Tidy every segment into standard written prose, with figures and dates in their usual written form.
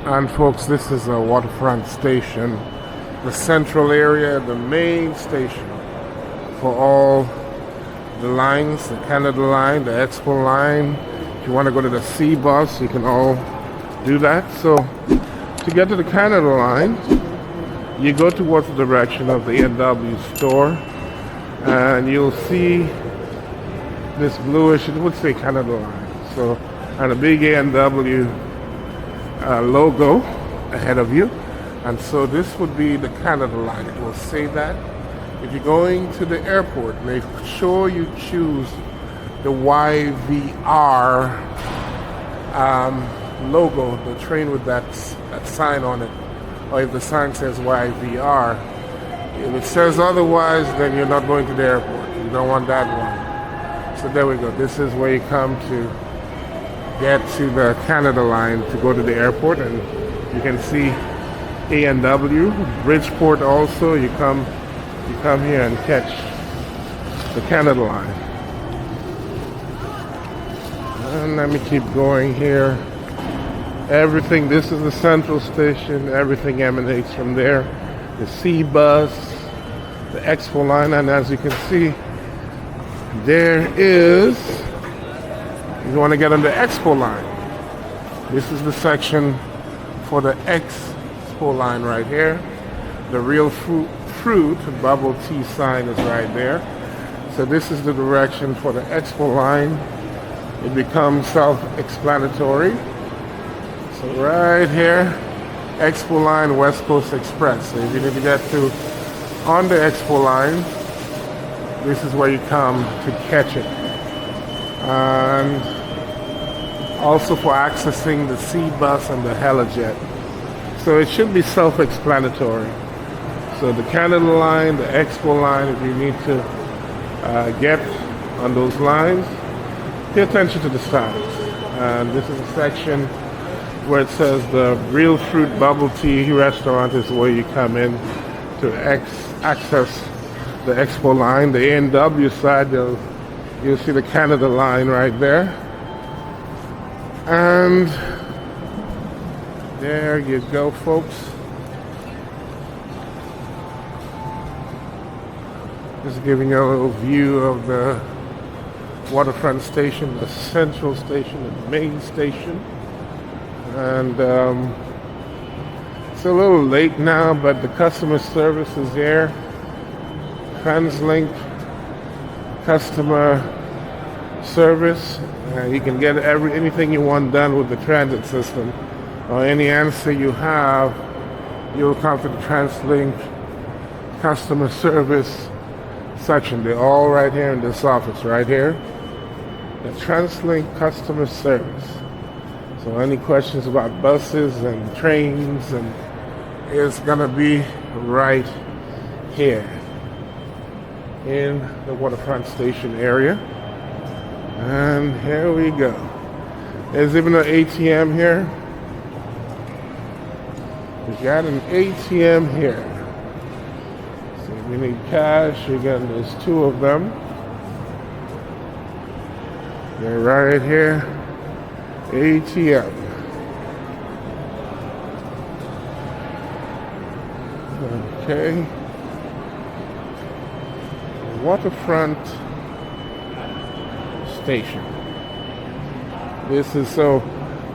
And folks, this is a Waterfront Station, the central area, the main station for all the lines, the Canada Line, the Expo Line. If you want to go to the SeaBus, you can all do that. So to get to the Canada Line, you go towards the direction of the A&W store, and you'll see this bluish, it would say Canada Line. So, and a big A&W logo ahead of you. And so this would be the Canada Line. It will say that. If you're going to the airport, make sure you choose the YVR logo, the train with that sign on it. Or if the sign says YVR. If it says otherwise, then you're not going to the airport. You don't want that one. So there we go. This is where you come to get to the Canada Line to go to the airport, and you can see A&W, Bridgeport also. You come here and catch the Canada Line. And let me keep going here. Everything, this is the central station. Everything emanates from there. The SeaBus, the Expo Line, and as you can see, there is, you want to get on the Expo Line. This is the section for the Expo Line right here. The real fruit bubble tea sign is right there. So this is the direction for the Expo Line. It becomes self-explanatory. So right here, Expo Line, West Coast Express. So if you need to get to on the Expo Line, this is where you come to catch it. And also for accessing the SeaBus and the Helijet. So it should be self-explanatory. So the Canada Line, the Expo Line, if you need to get on those lines, pay attention to the signs. And this is a section where it says the Real Fruit Bubble Tea Restaurant is where you come in to access the Expo Line. The A&W side, you'll see the Canada Line right there. And there you go, folks. Just giving you a little view of the Waterfront Station, the central station, the main station. And it's a little late now, but the customer service is here. TransLink customer service. You can get anything you want done with the transit system, or any answer you have, you'll come to the TransLink customer service section. They're all right here in this office, right here. The TransLink customer service. So any questions about buses and trains, and it's gonna be right here in the Waterfront Station area. And here we go. There's even an ATM here. We got an ATM here. So if you need cash, again, there's two of them. They're right here. ATM. Okay. Waterfront Station. This is so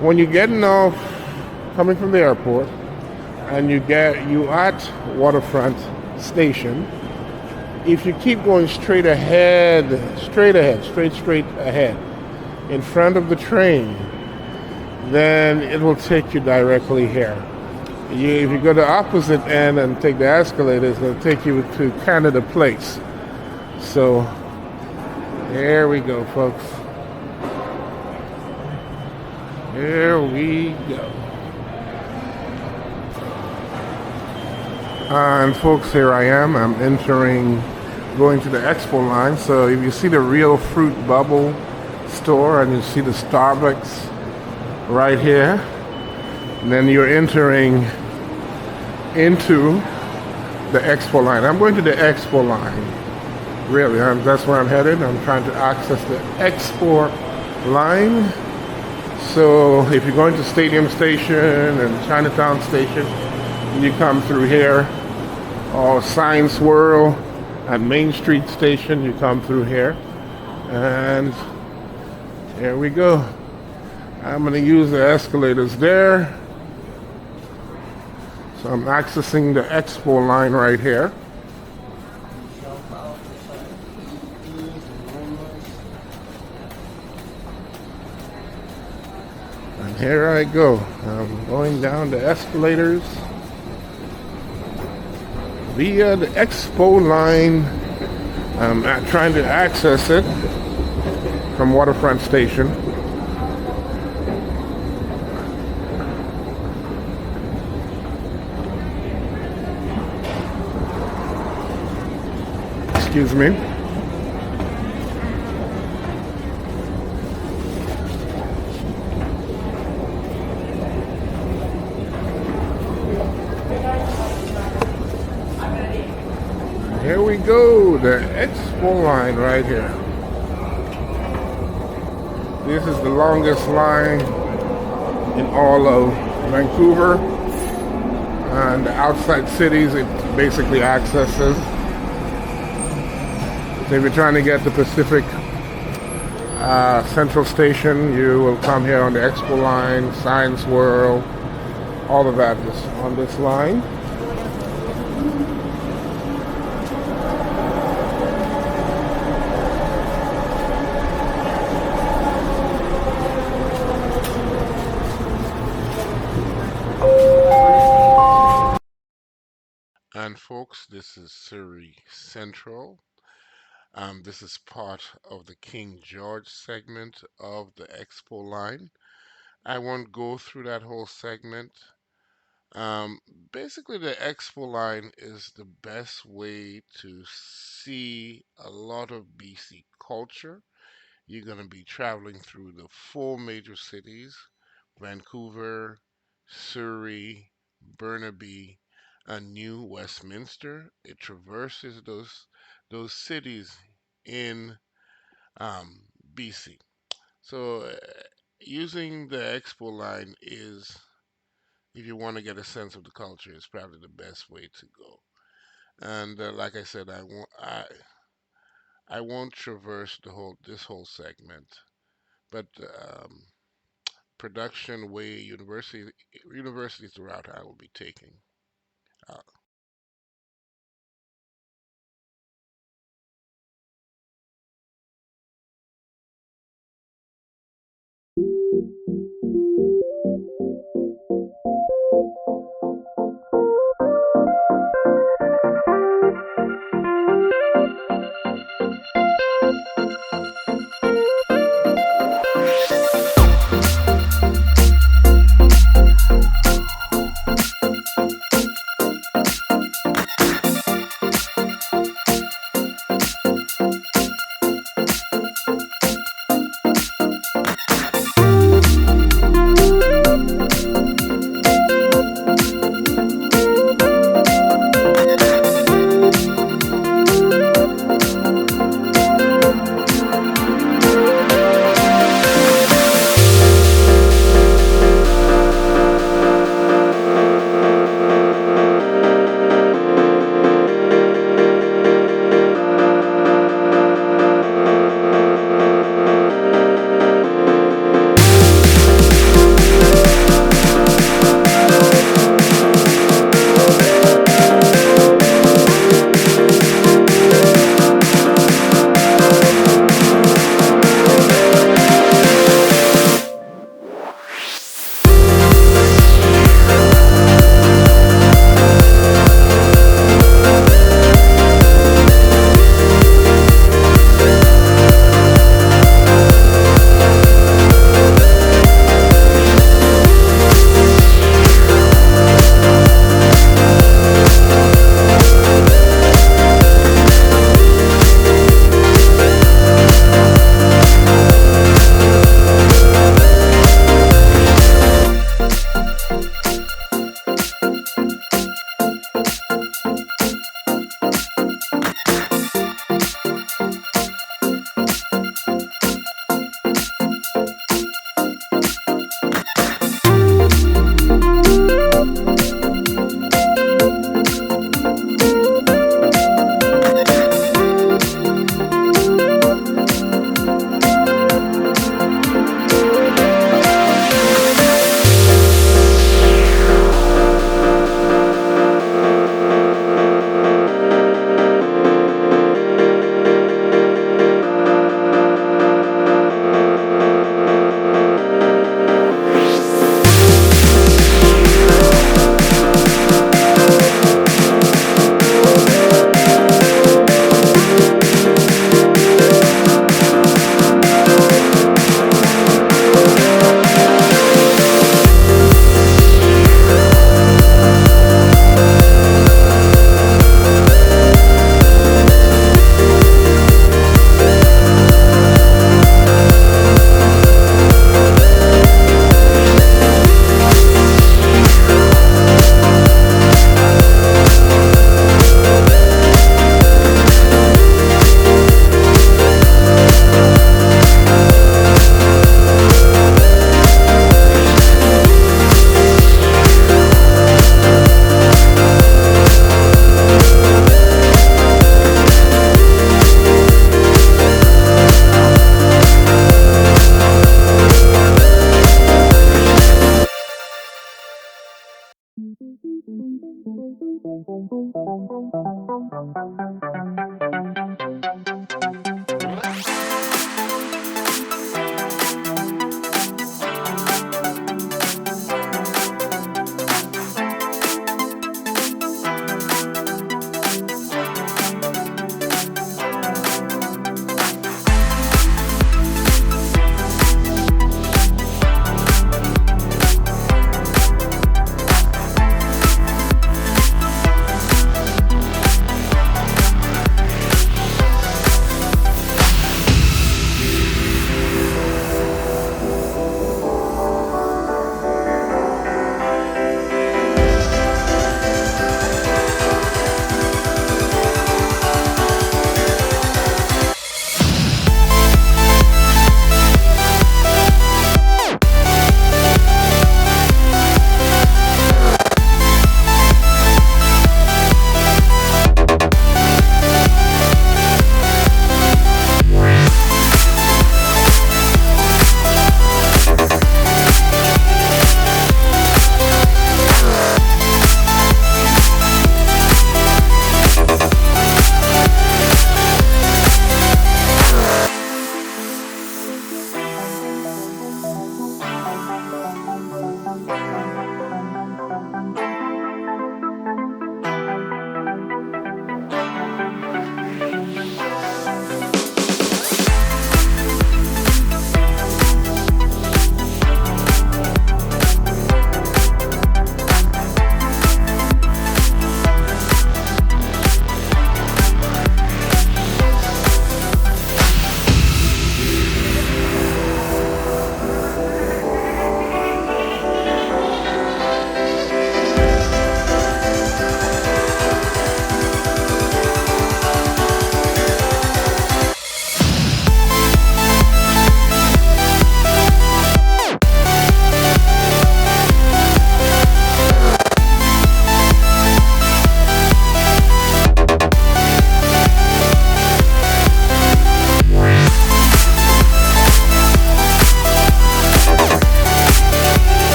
when you're getting off, coming from the airport, and you at Waterfront Station. If you keep going straight ahead, in front of the train, then it will take you directly here. If you go the opposite end and take the escalators, it'll take you to Canada Place. So here we go, folks. Here we go. And folks, here I am. I'm going to the Expo Line. So if you see the Real Fruit Bubble store and you see the Starbucks right here, and then you're entering into the Expo Line. I'm going to the Expo Line. Really, that's where I'm headed. I'm trying to access the Expo Line. So if you're going to Stadium Station and Chinatown Station, you come through here. Or Science World at Main Street Station, you come through here. And here we go. I'm going to use the escalators there. So I'm accessing the Expo Line right here. And here I go. I'm going down the escalators via the Expo Line. I'm trying to access it from Waterfront Station. Excuse me. Here we go, the Expo Line right here. This is the longest line in all of Vancouver, and the outside cities it basically accesses. So if you're trying to get to Pacific Central Station, you will come here on the Expo Line, Science World, all of that is on this line. And folks, this is Surrey Central. This is part of the King George segment of the Expo Line. I won't go through that whole segment. Basically, the Expo Line is the best way to see a lot of BC culture. You're going to be traveling through the four major cities: Vancouver, Surrey, Burnaby, and New Westminster. It traverses those cities in BC. So using the Expo Line is, if you want to get a sense of the culture, is probably the best way to go. And like I said, I won't traverse this whole segment, but production way universities throughout I will be taking. Uh,